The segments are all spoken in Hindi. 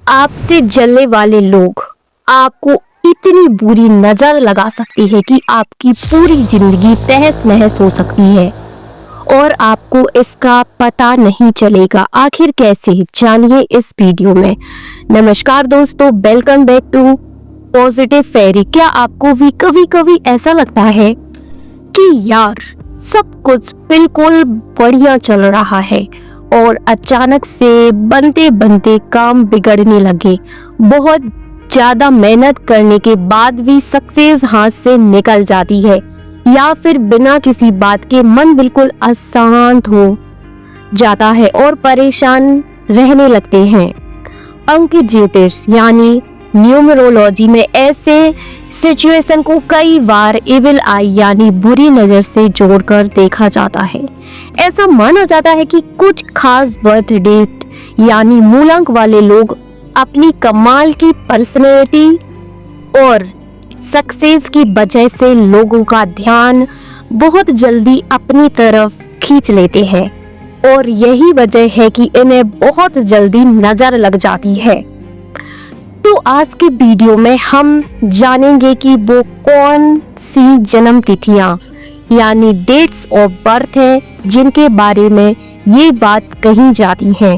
आपसे जलने वाले लोग आपको इतनी बुरी नजर लगा सकती है कि आपकी पूरी जिंदगी तहस नहस हो सकती है और आपको इसका पता नहीं चलेगा। आखिर कैसे, जानिए इस वीडियो में। नमस्कार दोस्तों, वेलकम बैक टू पॉजिटिव फेरी। क्या आपको भी कभी कभी ऐसा लगता है कि यार सब कुछ बिल्कुल बढ़िया चल रहा है और अचानक से बनते बनते काम बिगड़ने लगे, बहुत ज्यादा मेहनत करने के बाद भी सक्सेस हाथ से निकल जाती है, या फिर बिना किसी बात के मन बिल्कुल अशांत हो जाता है और परेशान रहने लगते हैं। अंक ज्योतिष यानी न्यूमरोलॉजी में ऐसे सिचुएशन को कई बार इविल आई यानी बुरी नजर से जोड़कर देखा जाता है। ऐसा माना जाता है कि कुछ खास बर्थ डेट यानी मूलांक वाले लोग अपनी कमाल की पर्सनैलिटी और सक्सेस की वजह से लोगों का ध्यान बहुत जल्दी अपनी तरफ खींच लेते हैं और यही वजह है कि इन्हें बहुत जल्दी नजर लग जाती है। तो आज के वीडियो में हम जानेंगे कि वो कौन सी जन्म तिथियां यानी डेट्स ऑफ बर्थ है जिनके बारे में ये बात कही जाती है,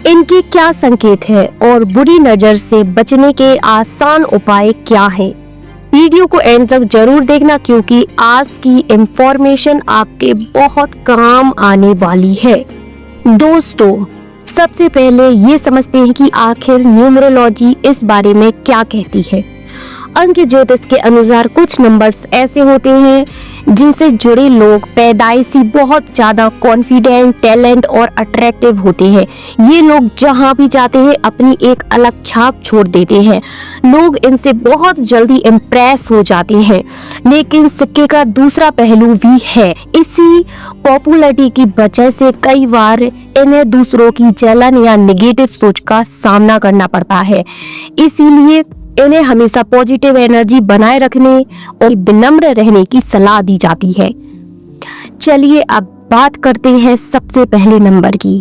इनके क्या संकेत है और बुरी नजर से बचने के आसान उपाय क्या है। वीडियो को एंड तक जरूर देखना क्योंकि आज की इंफॉर्मेशन आपके बहुत काम आने वाली है। दोस्तों, सबसे पहले ये समझते हैं कि आखिर न्यूमरोलॉजी इस बारे में क्या कहती है। अंक ज्योतिष के अनुसार कुछ नंबर्स ऐसे होते हैं जिनसे जुड़े लोग पैदाइशी बहुत ज्यादा कॉन्फिडेंट, टैलेंट और अट्रैक्टिव होते हैं। ये लोग जहां भी जाते हैं अपनी एक अलग छाप छोड़ देते हैं। लोग इनसे बहुत जल्दी इम्प्रेस हो जाते हैं, लेकिन सिक्के का दूसरा पहलू भी है। इसी पॉपुलैरिटी की वजह से कई बार इन्हें दूसरों की जलन या नेगेटिव सोच का सामना करना पड़ता है। इसीलिए इन्हें हमेशा पॉजिटिव एनर्जी बनाए रखने और विनम्र रहने की सलाह दी जाती है। चलिए अब बात करते हैं सबसे पहले नंबर की।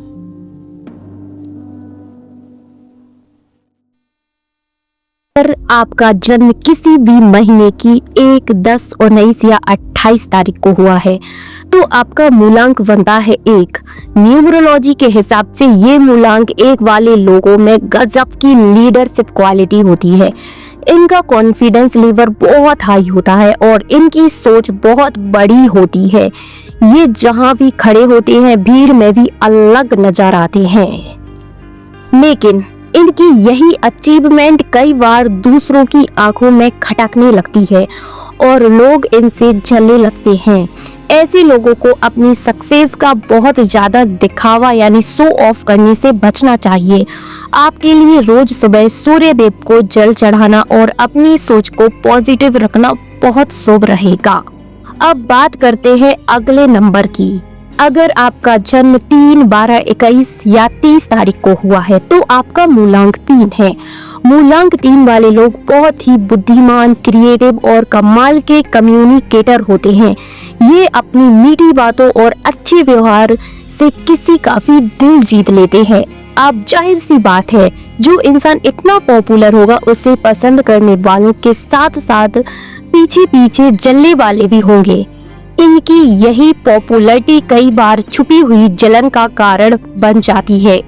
अगर आपका जन्म किसी भी महीने की 1, 10, 19 या 28 तारीख को हुआ है तो आपका मूलांक बनता है 1। न्यूमरोलॉजी के हिसाब से ये मूलांक 1 वाले लोगों में गजब की लीडरशिप क्वालिटी होती है। इनका कॉन्फिडेंस लेवल बहुत हाई होता है और इनकी सोच बहुत बड़ी होती है। ये जहां भी खड़े होते हैं भीड़ में भी अलग नजर आते हैं, लेकिन इनकी यही अचीवमेंट कई बार दूसरों की आंखों में खटकने लगती है और लोग इनसे जलने लगते हैं। ऐसे लोगों को अपनी सक्सेस का बहुत ज्यादा दिखावा यानी शो ऑफ करने से बचना चाहिए। आपके लिए रोज सुबह सूर्य देव को जल चढ़ाना और अपनी सोच को पॉजिटिव रखना बहुत शुभ रहेगा। अब बात करते हैं अगले नंबर की। अगर आपका जन्म 3, 12, 21 या 30 तारीख को हुआ है तो आपका मूलांक 3 है। मूलांक 3 वाले लोग बहुत ही बुद्धिमान, क्रिएटिव और कमाल के कम्युनिकेटर होते हैं। ये अपनी मीठी बातों और अच्छे व्यवहार से किसी का भी दिल जीत लेते हैं। अब जाहिर सी बात है, जो इंसान इतना पॉपुलर होगा उसे पसंद करने वालों के साथ साथ पीछे पीछे जलने वाले भी होंगे। इनकी यही पॉपुलैरिटी कई बार छुपी हुई जलन का कारण बन जाती है।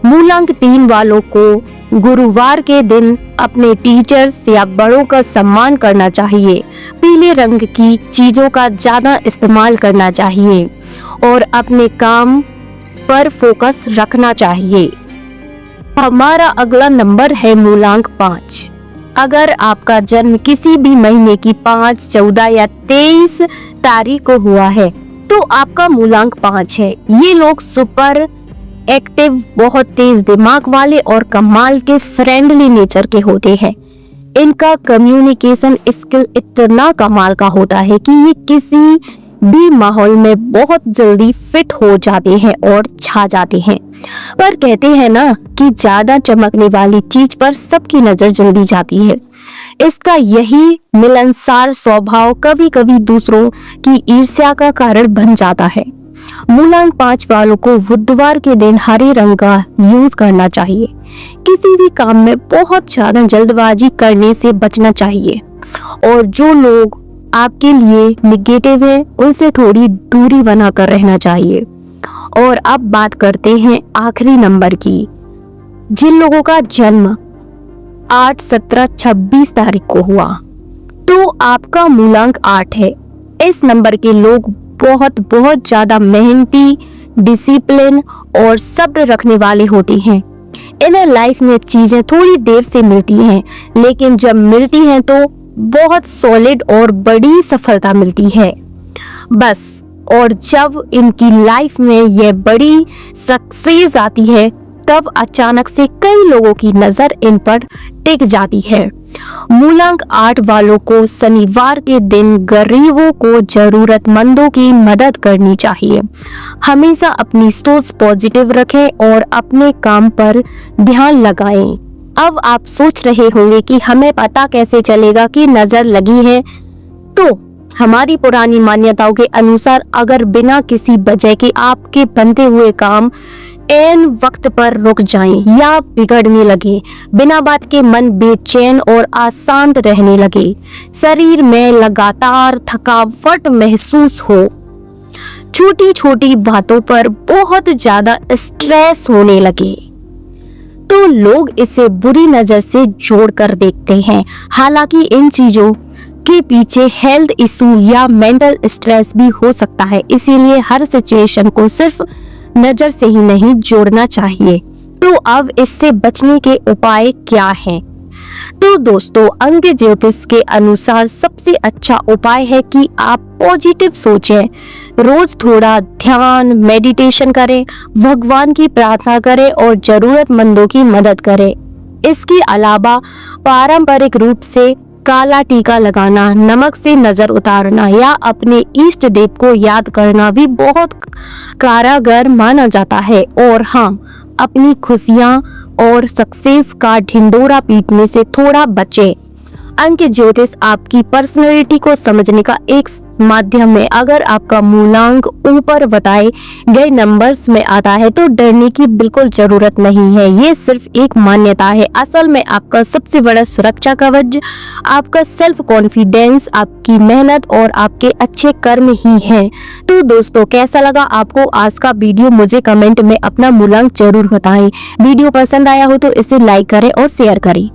मूलांक 3 वालों को गुरुवार के दिन अपने टीचर्स या बड़ों का सम्मान करना चाहिए। पीले रंग की चीजों का ज्यादा इस्तेमाल करना चाहिए और अपने काम पर फोकस रखना चाहिए। हमारा अगला नंबर है मूलांक 5। अगर आपका जन्म किसी भी महीने की 5, 14 या 23 तारीख को हुआ है तो आपका मूलांक 5 है। ये लोग सुपर एक्टिव, बहुत तेज दिमाग वाले और कमाल के फ्रेंडली नेचर के होते हैं। इनका कम्युनिकेशन स्किल इतना कमाल का होता है कि ये किसी भी माहौल में बहुत जल्दी फिट हो जाते हैं और छा जाते हैं। पर कहते हैं ना कि ज्यादा चमकने वाली चीज पर सबकी नजर जल्दी जाती है। इसका यही मिलनसार स्वभाव कभी कभी दूसरों की ईर्ष्या का कारण बन जाता है। मूलांक 5 वालों को बुधवार के दिन हरे रंग का यूज करना चाहिए। किसी भी काम में बहुत ज्यादा जल्दबाजी करने से बचना चाहिए और जो लोग आपके लिए निगेटिव है उनसे थोड़ी दूरी बनाकर रहना चाहिए। और अब बात करते हैं आखिरी नंबर की, जिन लोगों का जन्म 8, 17, 26 तारीख को हुआ तो आपका मूलांक 8 है। इस नंबर के लोग बहुत बहुत ज्यादा मेहनती, डिसिप्लिन और सब्र रखने वाले होते हैं। इन्हें लाइफ में चीजें थोड़ी देर से मिलती हैं, लेकिन जब मिलती हैं तो बहुत सॉलिड और बड़ी सफलता मिलती है बस। और जब इनकी लाइफ में यह बड़ी सक्सेस आती है तब अचानक से कई लोगों की नजर इन पर टिक जाती है। मूलांक 8 वालों को शनिवार के दिन गरीबों को, जरूरतमंदों की मदद करनी चाहिए। हमेशा अपनी सोच पॉजिटिव रखें और अपने काम पर ध्यान लगाएं। अब आप सोच रहे होंगे कि हमें पता कैसे चलेगा कि नजर लगी है। तो हमारी पुरानी मान्यताओं के अनुसार अगर बिना किसी वजह के आपके बनते हुए काम ऐन वक्त पर रुक जाएं या बिगड़ने लगे, बिना बात के मन बेचैन और अशांत रहने लगे, शरीर में लगातार थकावट महसूस हो, छोटी छोटी बातों पर बहुत ज्यादा स्ट्रेस होने लगे, तो लोग इसे बुरी नजर से जोड़कर देखते हैं। हालांकि इन चीजों के पीछे हेल्थ इशू या मेंटल स्ट्रेस भी हो सकता है, इसीलिए हर सिचुएशन को सिर्फ नजर से ही नहीं जोड़ना चाहिए। तो अब इससे बचने के उपाय क्या हैं? तो दोस्तों, अंक ज्योतिष के अनुसार सबसे अच्छा उपाय है कि आप पॉजिटिव सोचें, रोज थोड़ा ध्यान, मेडिटेशन करें, भगवान की प्रार्थना करें और जरूरतमंदों की मदद करें। इसके अलावा पारंपरिक रूप से काला टीका लगाना, नमक से नजर उतारना या अपने इष्ट देव को याद करना भी बहुत कारगर माना जाता है। और हाँ, अपनी खुशियां और सक्सेस का ढिंडोरा पीटने से थोड़ा बचें। अंक ज्योतिष आपकी पर्सनैलिटी को समझने का एक माध्यम है। अगर आपका मूलांक ऊपर बताए गए नंबर्स में आता है तो डरने की बिल्कुल जरूरत नहीं है, ये सिर्फ एक मान्यता है। असल में आपका सबसे बड़ा सुरक्षा कवच आपका सेल्फ कॉन्फिडेंस, आपकी मेहनत और आपके अच्छे कर्म ही हैं। तो दोस्तों, कैसा लगा आपको आज का वीडियो? मुझे कमेंट में अपना मूलांक जरूर बताएं। वीडियो पसंद आया हो तो इसे लाइक करें और शेयर करें।